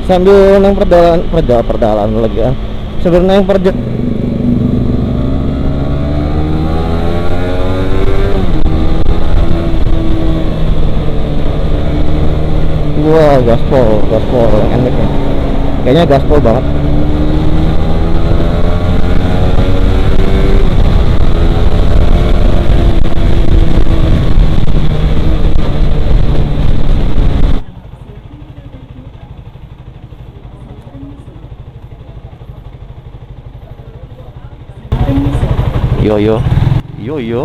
sambil nang perjalanan lagi ya, sambil nang wah, gaspol enak ya, kayaknya gaspol banget. Yo yo yo yo.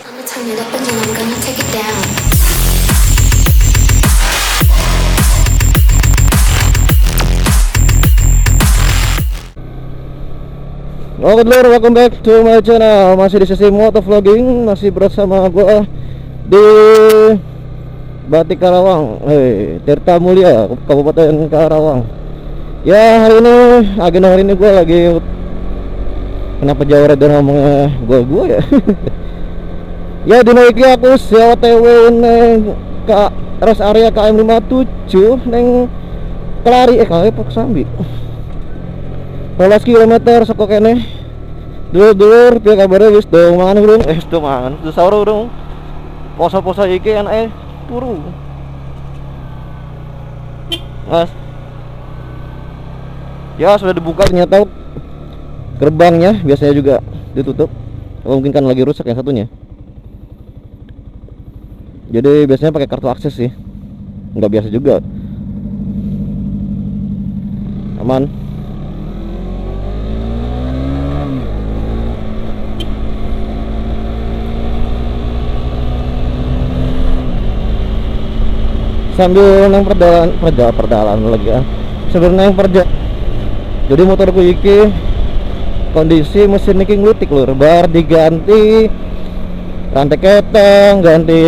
I'ma turn it up and then I'm gonna take it down. Oke lor, welcome back to my channel. Masih di sesi motovlogging, masih bersama gua di Batik Karawang, Tirta Mulia, Kabupaten Karawang. Ya, hari ini agenda hari ini gue lagi, kenapa jauh rada ngomongnya gue ya. Ya, dinaiki aku OTW neng ke rest area KM 57 neng Kelari kali Pak Sambi 12 km saka kene. Dulur piye kabare, wis dong mangan urung? Wis dong mangan, wis sahur urung? Poso-poso iki enake turu. Mas, ya sudah dibuka ternyata gerbangnya, biasanya juga ditutup. Mungkin kan lagi rusak yang satunya. Jadi biasanya pakai kartu akses sih, nggak biasa juga. Aman. Sambil nang perjalanan lagi ya, sambil nang jadi motorku iki kondisi mesin iki nglutik lur, bar diganti rantai keteng, ganti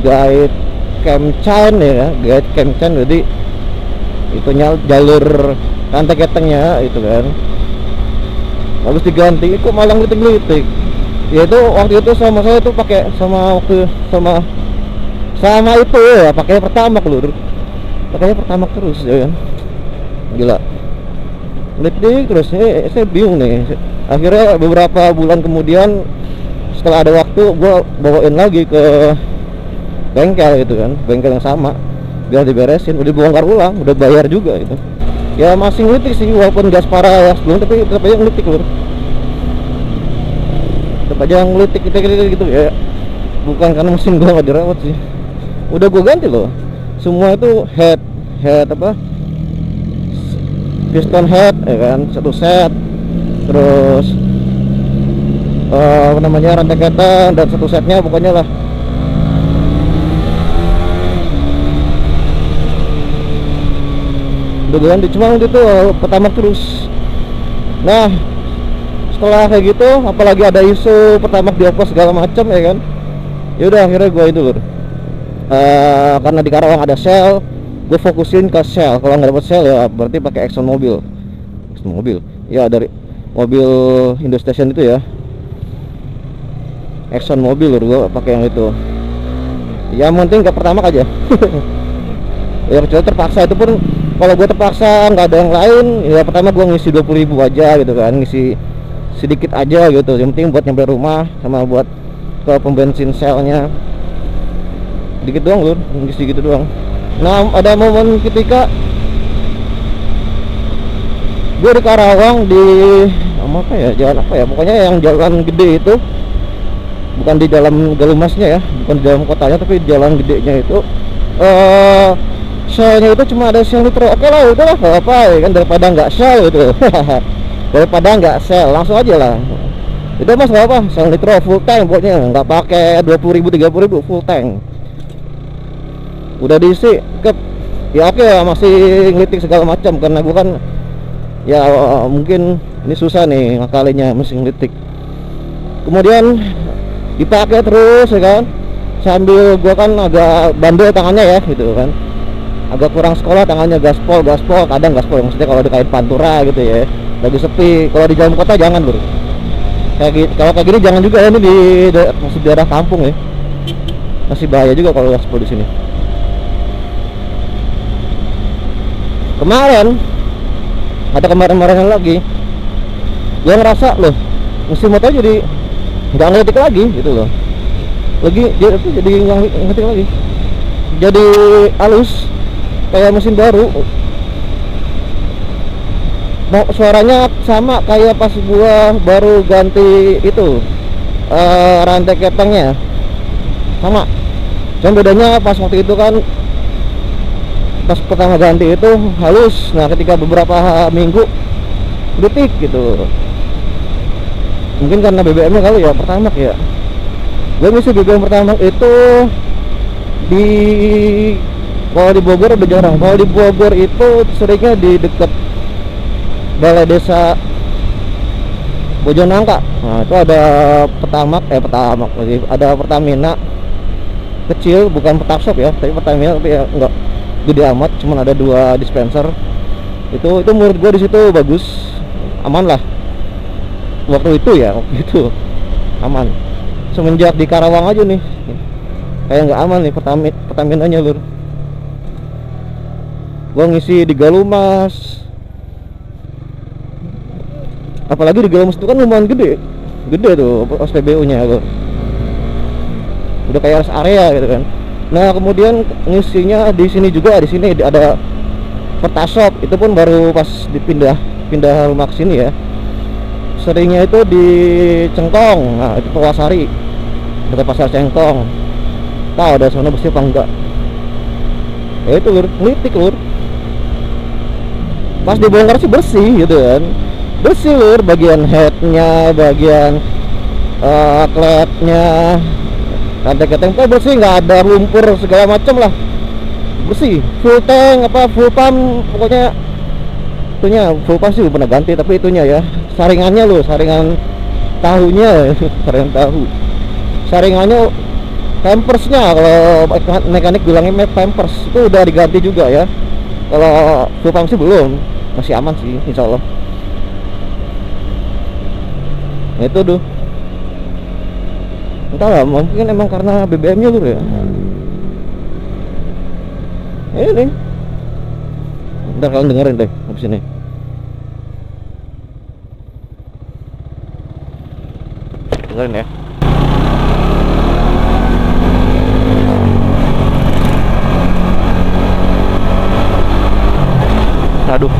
guide cam chain ya, guide cam chain, jadi itunya jalur rantai ketengnya itu kan habis diganti, kok malah ngelitik-ngelitik. Ya itu waktu itu sama saya tuh pakai sama itu ya, pakai Pertamax lur, pakainya Pertamax terus ya kan, gila ngelitik terus. Saya bingung nih, akhirnya beberapa bulan kemudian setelah ada waktu gue bawain lagi ke bengkel gitu kan, bengkel yang sama biar diberesin, udah bongkar ulang, udah bayar juga itu. Ya masih ngelitik sih walaupun gas parah ya sebelum, tapi tetap aja ngelitik lur, tetap aja ngelitik gitu ya. Bukan karena mesin gua nggak dirawat sih, udah gua ganti loh semua itu, head apa, piston head ya kan, satu set, terus apa namanya, rantai keteng dan satu setnya pokoknya lah. Udah ganti, cuma itu pertama terus. Nah setelah kayak gitu, apalagi ada isu Pertamax dioplos segala macam ya kan, ya udah akhirnya gue itu lur, karena di Karawang ada Shell, gue fokusin ke Shell. Kalau nggak dapat Shell ya berarti pakai Exxon Mobil ya, dari mobil Indostation itu ya, Exxon Mobil lur, gue pakai yang itu. Ya penting nggak Pertamax aja. Ya kecuali terpaksa, itu pun kalau gue terpaksa nggak ada yang lain ya, pertama gue ngisi 20.000 aja gitu kan, ngisi sedikit aja gitu, yang penting buat nyampe rumah sama buat ke pembensin Shellnya dikit doang lur, ngisi gitu doang. Nah ada momen ketika gue di Karawang di apa ya, jalan apa ya, pokoknya yang jalan gede itu, bukan di dalam Galumasnya ya, bukan di dalam kotanya, tapi di jalan gedenya itu Shellnya itu cuma ada Shell Nitro. Oke lah, udahlah gak apa ya kan, daripada nggak Shell gitu. Daripada nggak Shell, langsung aja lah. Udah mas gak apa, Shell Nitro full tank pokoknya, nggak pakai 20.000 30.000, full tank. Udah diisi ke, ya oke lah, masih ngelitik segala macam karena gua kan ya mungkin ini susah nih ngakalinya, masih ngelitik. Kemudian dipakai terus ya kan, sambil gua kan agak bandel tangannya ya gitu kan, agak kurang sekolah tangannya, gaspol kadang gaspol, maksudnya kalau dikait pantura gitu ya, lagi sepi. Kalau di dalam kota jangan bro, kayak gitu. Kalau kayak gini jangan juga ya, ini masih daerah kampung ya, masih bahaya juga kalau gaspol di sini. Kemarin ada kemarin-kemarin lagi gue ngerasa loh mesin motor jadi nggak ngetik lagi gitu loh, jadi nggak ngetik lagi, jadi halus kayak mesin baru. Suaranya sama kayak pas gua baru ganti itu rantai kepengnya sama, cuma bedanya pas waktu itu kan pas pertama ganti itu halus, nah ketika beberapa minggu detik gitu. Mungkin karena BBM-nya kali ya, Pertamax ya. Gue ngisi BBM Pertamax itu di, kalau di Bogor udah jarang. Kalau di Bogor itu seringnya di dekat Balai Desa Bojonangka. Nah itu ada Pertamax lagi, ada Pertamina kecil, bukan Pertakshop ya, tapi Pertamina, tapi ya enggak gede amat, cuman ada 2 dispenser. Itu menurut gue di situ bagus, aman lah. Waktu itu aman. Semenjak di Karawang aja nih kayak nggak aman nih Pertaminanya lur. Gua ngisi di Galumas, apalagi di Galumas itu kan lumayan gede tuh SPBU nya lur, udah kayak rest area gitu kan. Nah kemudian ngisinya di sini juga, di sini ada Pertasop, itu pun baru pas pindah rumah ke sini ya. Seringnya itu di Cengkong, nah itu Purwasari, dekat pasar Cengkong. Tahu ada sana bersih apa enggak? Ya itu lur, ngelitik lur. Pas dibongkar sih bersih gitu kan, bersih lur, bagian headnya, bagian klepnya, rantai keteng bersih, nggak ada lumpur segala macam lah, bersih. Full tank full pump, pokoknya itunya full pump sih pernah ganti, tapi itunya ya saringannya loh, saringan tahunya saringan tahu, saringannya pampersnya, kalau mekanik bilangnya pampers itu udah diganti juga ya. Kalau full pump sih belum, masih aman sih insya Allah. Nah itu tuh entah lah, mungkin emang karena BBM nya lur ya. Ini ntar kalian dengerin deh habis ini. Dengerin ya. Aduh.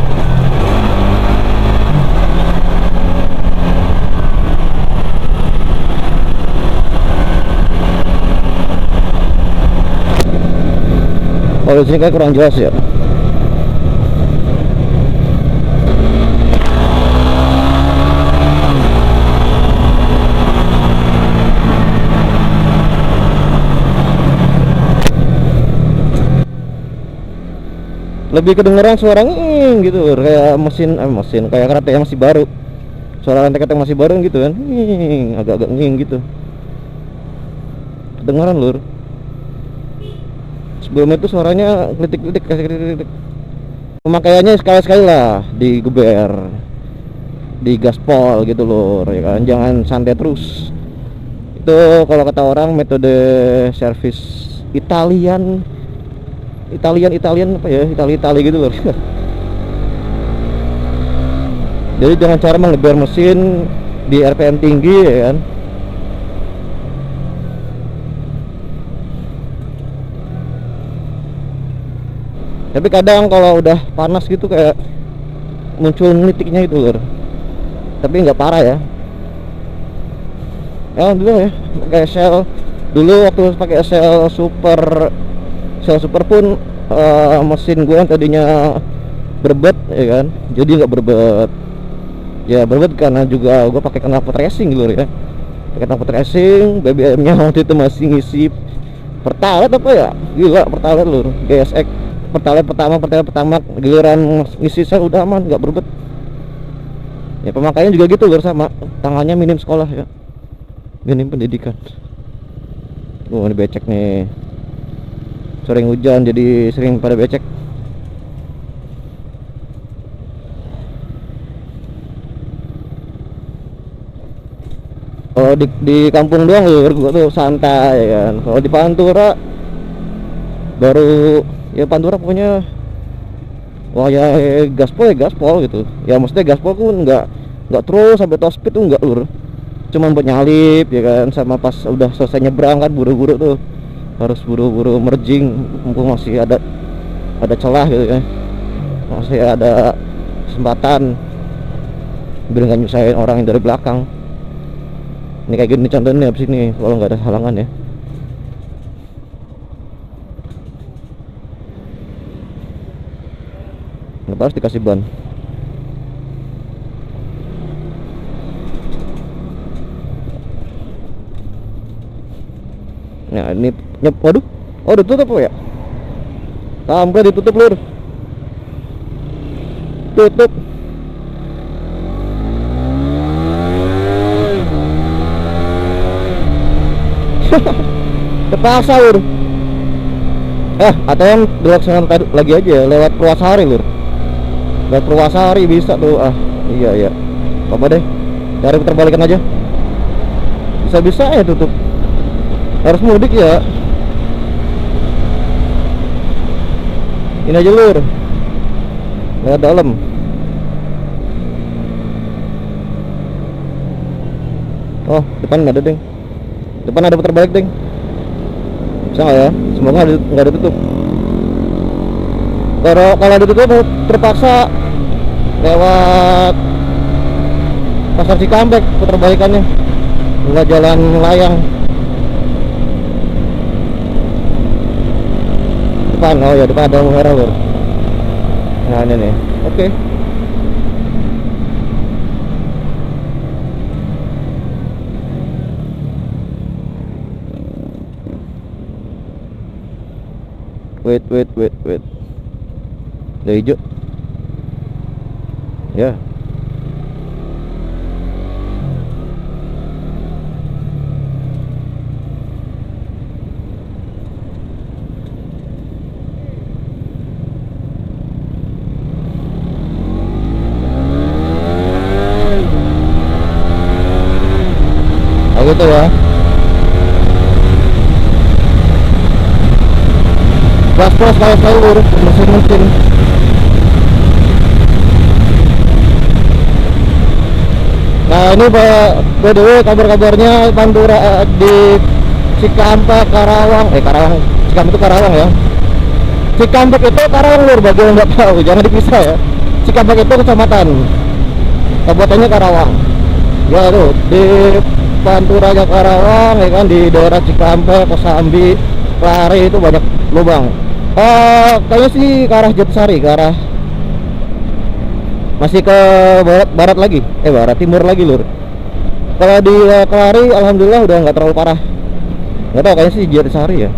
Kalau di sini kayak kurang jelas ya. Lebih kedengeran suara nging gitu, kayak mesin kayak kereta yang masih baru, suara rantai kereta masih baru gitu kan, nging, agak-agak nging gitu kedengeran lur. Sebelum itu suaranya kritik-kritik, kasih kritik. Pemakaiannya sekali-sekali lah digeber, di gaspol gitu lur ya kan, jangan santai terus. Itu kalau kata orang metode servis Italian apa ya, Itali gitu loh. Jadi jangan cara mengeber mesin di RPM tinggi ya kan. Tapi kadang kalau udah panas gitu kayak muncul nitiknya itu loh. Tapi nggak parah ya. Ya dulu ya pakai Shell dulu, waktu pakai Shell Super pun mesin gue yang tadinya berbet ya kan, jadi nggak berbet ya, berbet karena juga gue pakai knalpot racing gitu ya, pakai knalpot racing. BBM nya waktu itu masih ngisi Pertalite apa ya, gila Pertalite lur, GSX Pertalite pertama giliran ngisi Shell udah aman, nggak berbet ya. Pemakaian juga gitu lur, sama tangannya minim sekolah ya, minim pendidikan. Ini becek nih, sering hujan jadi sering pada becek. Kalau di kampung doang lur, gua tuh santai ya kan. Kalau di Pantura baru ya Pantura pokoknya wah ya gaspol gitu. Ya maksudnya gaspol pun nggak terus sampai top speed tuh nggak lur. Cuman buat nyalip ya kan, sama pas udah selesai nyebrang kan buru-buru tuh harus buru-buru merging mumpung masih ada celah gitu ya, masih ada kesempatan biar nggak nyusahin orang yang dari belakang. Ini kayak gini contohnya abis ini kalau nggak ada halangan ya. Kenapa harus dikasih ban? Nah ini waduh, oh udah tutup ya? Sampai ditutup lur, tutup. Terpaksa lur. Atau yang dilaksanakan lagi aja lewat Purwasari lur. Lewat Purwasari bisa tuh. Iya apa deh, cari putar balikan aja. Bisa-bisa ya tutup. Harus mudik ya. Ini aja lur, lewat dalam. Oh depan ada deng, depan ada putar balik deng. Bisa nggak ya? Semoga nggak ada tutup. Kalau ditutup terpaksa lewat Pasar Cikampek putar balikannya, nggak jalan layang. Depan, oh ya depan ada lampu merah lur. Nah ini nih, oke. Wait. Udah hijau. Ya. Gitu ya. Gas kayak sayur mesin. Nah ini by the way kabar-kabarnya Pantura di Cikampek, Karawang Cikampek itu Karawang ya. Cikampek itu Karawang lur, bagi yang nggak tahu jangan dipisah ya. Cikampek itu kecamatan, kabupatennya Karawang. Ya tuh di Panturanya Karawang ya kan, di daerah Cikampek, Kosambi, Klari itu banyak lubang. Kayaknya sih ke arah Jatisari, ke arah masih ke barat lagi, timur lagi lur. Kalau di Klari alhamdulillah udah nggak terlalu parah. Nggak tahu kayaknya sih Jatisari ya.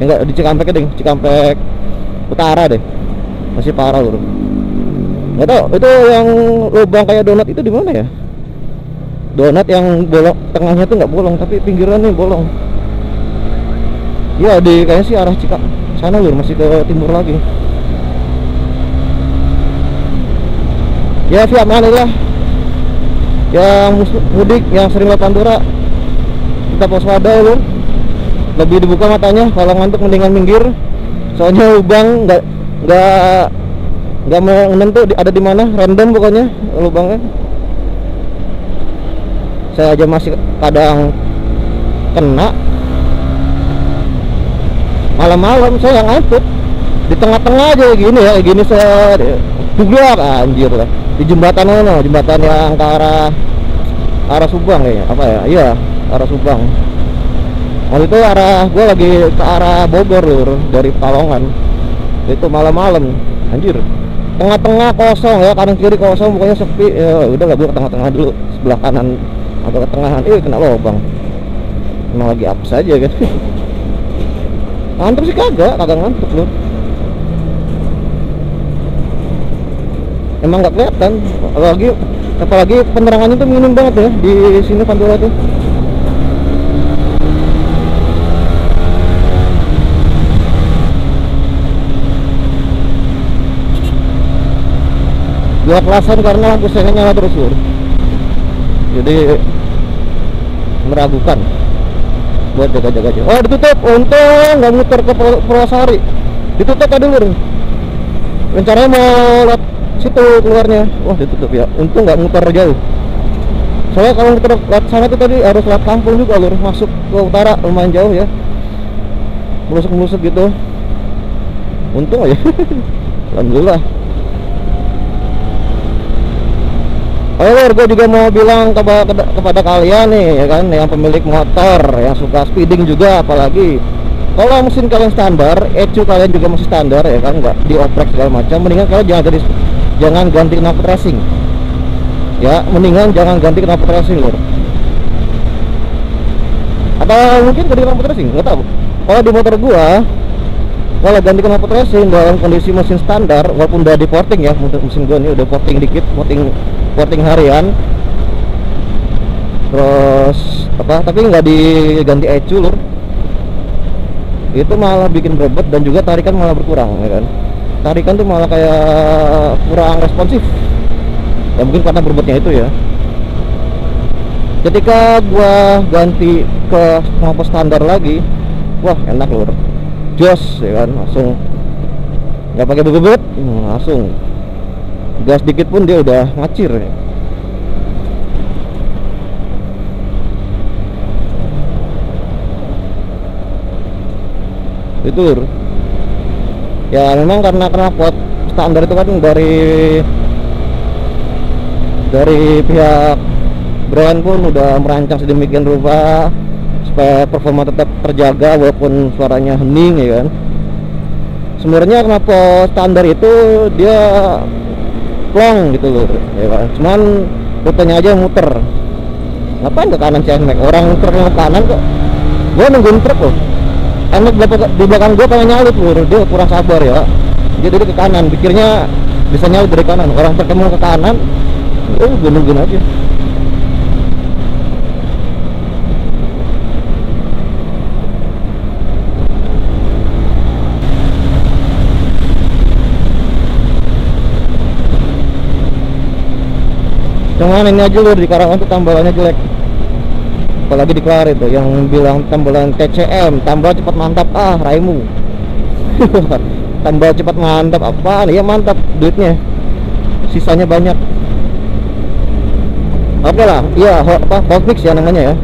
Enggak di Cikampek deh, Cikampek Utara deh. Masih parah lur. Nggak tahu itu yang lubang kayak donat itu di mana ya? Donat yang bolong tengahnya tuh nggak bolong tapi pinggirannya bolong. Ya di kayaknya sih arah sana lur, masih ke timur lagi. Ya siap lah. Yang mudik yang sering lewat Pantura kita waspada lur. Lebih dibuka matanya, kalau ngantuk mendingan minggir. Soalnya lubang nggak menentu ada di mana, random pokoknya lubangnya. Saya aja masih kadang kena. Malam-malam saya ngantuk di tengah-tengah aja gini ya, gini saya dublak anjir lah di jembatan yang ke arah Subang kayaknya, apa ya, iya arah Subang. Waktu itu gue lagi ke arah Bogor lur, dari Palongan. Itu malam-malam anjir, tengah-tengah kosong ya, kanan kiri kosong, pokoknya sepi. Ya udah lah, gue ke tengah-tengah dulu, sebelah kanan atau ke tengahan, kena lubang. Emang lagi apes aja kan. Ngantuk sih kagak ngantuk loh. Emang nggak kelihatan, apalagi penerangannya tuh minim banget ya di sini Pantura tuh. Dua kelasan karena lampu sengnya nyala terus lur. Jadi meragukan buat jaga-jaga aja. Oh ditutup, untung nggak muter ke Purwosari, ditutup tadi lur. Rencananya mau lewat situ keluarnya, wah ditutup ya. Untung nggak muter jauh. Soalnya kalau muter lewat sana tuh tadi harus lewat kampung juga lur, masuk ke utara lumayan jauh ya, melusuk-melusuk gitu. Untung aja. Alhamdulillah. Oh lur, gue juga mau bilang kepada kalian nih ya kan, yang pemilik motor yang suka speeding juga, apalagi kalau mesin kalian standar, ECU kalian juga masih standar ya kan, nggak dioprek segala macam, mendingan kalian jangan ganti knalpot racing ya, mendingan jangan ganti knalpot racing lur. Atau mungkin ganti knalpot racing, nggak tahu. Kalau di motor gua, kalau ganti knalpot racing dalam kondisi mesin standar, walaupun udah di porting ya, mesin gua ini udah porting dikit, porting harian, terus apa, tapi nggak diganti ECU lur, itu malah bikin berebet dan juga tarikan malah berkurang ya kan. Tarikan tuh malah kayak kurang responsif ya, mungkin karena berebetnya itu ya. Ketika gua ganti ke knalpot standar lagi, wah enak lur, jos ya kan, langsung nggak pakai bebet, langsung gas dikit pun dia udah ngacir ya. Itu lur. Ya memang karena knalpot standar itu kan dari pihak brand pun udah merancang sedemikian rupa supaya performa tetap terjaga walaupun suaranya hening ya kan. Sebenarnya knalpot standar itu dia plong gitu loh ya kan, cuman rutenya aja muter. Ngapain ke kanan sih NMAX? Orang muter ke kanan kok. Gua nungguin truk loh, NMAX di belakang gua pengen nyalip loh, dia kurang sabar ya, jadi dia ke kanan, pikirnya bisa nyalip dari kanan. Orang truk mau ke kanan, gua nungguin aja. Cuman ini aja lur, di Karawang tuh tambalannya jelek, apalagi di Klarit tuh yang bilang tambalan TCM, tambal cepat mantap, raimu. Tambal cepat mantap apaan ya, mantap duitnya, sisanya banyak. Oke lah, iya hot mix ya namanya ya,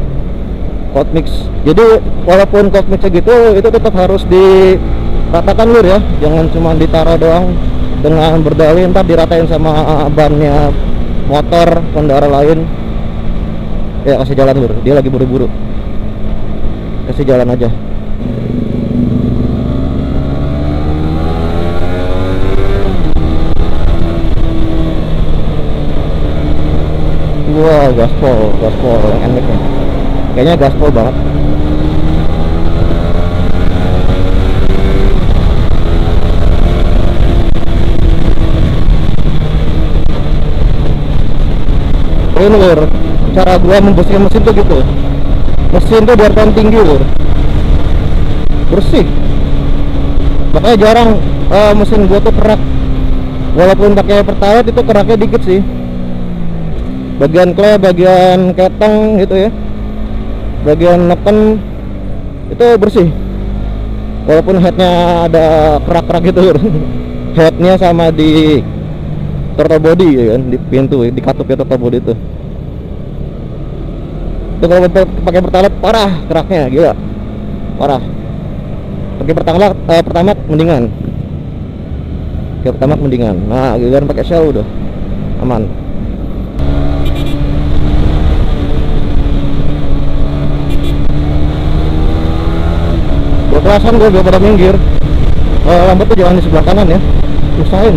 hot mix. Jadi walaupun hot mix gitu, itu tetap harus diratakan lur ya, jangan cuma ditaruh doang dengan berdalih ntar diratain sama bannya motor pengendara lain. Ya kasih jalan lur, dia lagi buru-buru, kasih jalan aja. Wah gaspol yang NMAX nya, kayaknya gaspol banget. Ini lur, cara gua membersihkan mesin tuh gitu, mesin tuh biarkan tinggi lur, bersih. Makanya jarang mesin gua tuh kerak, walaupun pakai pertalite itu keraknya dikit sih, bagian klep, bagian keteng gitu ya, bagian neken itu bersih, walaupun headnya ada kerak-kerak gitu lur. Headnya sama di throttle body ya kan, di pintu, di katupnya throttle body itu kalau pakai pertalite parah keraknya, gila parah. Pakai pertama mendingan, nah giliran pakai Shell udah aman. Gua kelasan gue biar pada minggir, lambat tuh jangan di sebelah kanan ya, usahain.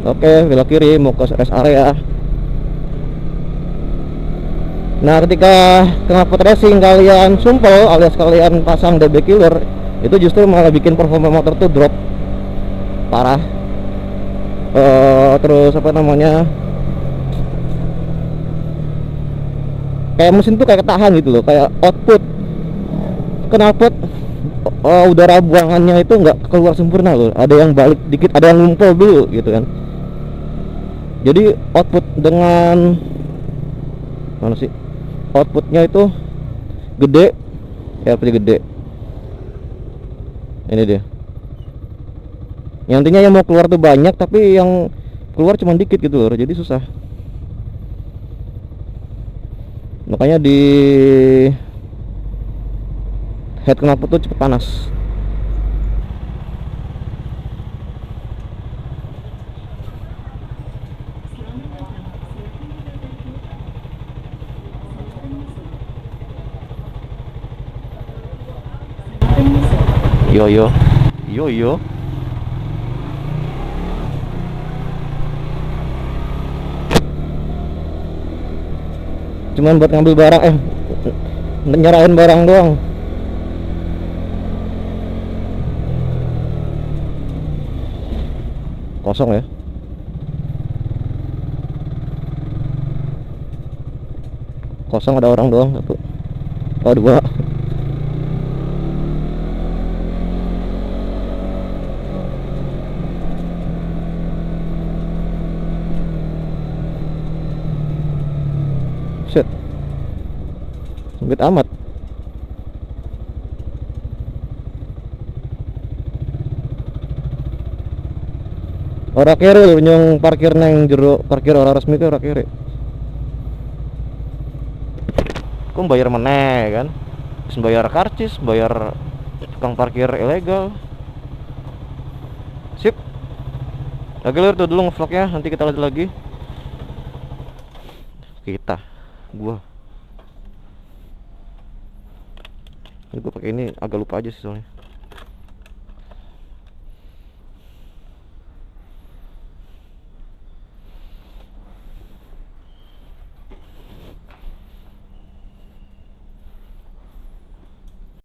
Oke, belok kiri mau ke rest area. Nah, ketika knalpot racing kalian sumpel alias kalian pasang DB killer, itu justru malah bikin performa motor tuh drop parah. Terus apa namanya, kayak mesin tuh kayak ketahan gitu loh, kayak output knalpot udara buangannya itu nggak keluar sempurna loh, ada yang balik dikit, ada yang ngumpul dulu gitu kan. Jadi output dengan mana sih, outputnya itu gede ya, apa gede ini dia. Yang intinya yang mau keluar tuh banyak, tapi yang keluar cuma dikit gitu loh, jadi susah. Makanya di head knalpot tuh cepet panas. Yo yo yo yo. Cuman buat ngambil barang, nyerahin barang doang. Kosong ya. Kosong, ada orang doang satu. Oh, dua. Set. Sempit amat. Ora kere nyong parkir nang jero parkir ora resmi ke ora kere. Kok bayar meneh kan? Terus bayar karcis, bayar tukang parkir ilegal. Sip. Lagi lur tuh dulu ngevlognya, nanti kita lanjut lagi. Gua pakai ini agak lupa aja sih soalnya.